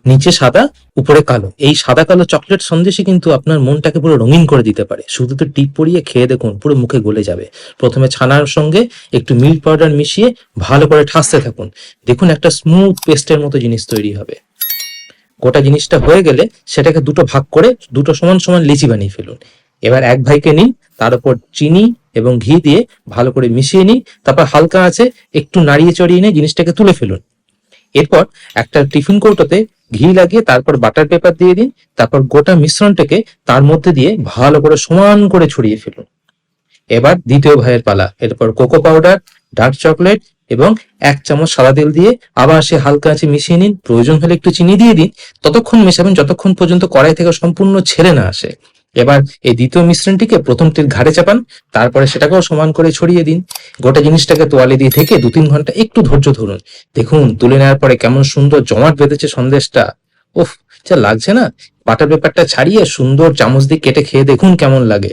নিচে সাদা উপরে কালো, এই সাদা কালো চকলেট সন্দেশে কিন্তু আপনার মনটাকে পুরো রঙিন করে দিতে পারে। শুধু তো টিপ পরিয়ে খেয়ে দেখুন, পুরো মুখে গলে যাবে। প্রথমে ছানার সঙ্গে একটু মিল্ক পাউডার মিশিয়ে ভালো করে ঠাসতে থাকুন, দেখুন একটা স্মুথ পেস্টের মতো জিনিস তৈরি হবে। গোটা জিনিসটা হয়ে গেলে সেটাকে দুটো ভাগ করে দুটো সমান সমান লিচি বানিয়ে ফেলুন। এবার এক ভাইকে নিন, তার উপর চিনি এবং ঘি দিয়ে ভালো করে মিশিয়ে নিন, তারপর হালকা আছে একটু নাড়িয়ে চড়িয়ে নিয়ে জিনিসটাকে তুলে ফেলুন। এরপর একটা টিফিন কৌটোতে ঘি লাগিয়ে তারপর বাটার পেপার দিয়ে দিন, তারপর গোটা মিশ্রণটাকে তার মধ্যে দিয়ে ভালো করে সমান করে ছড়িয়ে ফেলুন। এবার দ্বিতীয় ভাইয়ের পালা। এরপর কোকো পাউডার, ডার্ক চকলেট এবং 1 চামচ সাদা তেল দিয়ে আবার সে হালকা আছে মিশিয়ে নিন। প্রয়োজন হলে একটু চিনি দিয়ে দিন। ততক্ষণ মেশাবেন যতক্ষণ পর্যন্ত কড়াই থেকে সম্পূর্ণ ছেড়ে না আসে। এবার এই দ্বিতীয় মিশ্রণটিকে প্রথমটির ঘাড়ে চাপান, তারপরে সেটাকেও সমান করে ছড়িয়ে দিন। গোটা জিনিসটাকে তোয়ালে দিয়ে থেকে 2-3 ঘন্টা একটু ধৈর্য ধরুন। দেখুন তুলে নেওয়ার পরে কেমন সুন্দর জমাট বেঁধেছে সন্দেশটা। উফ, যা লাগছে না! বাটার পেপারটা ছাড়িয়ে সুন্দর চামচ দিয়ে কেটে খেয়ে দেখুন কেমন লাগে।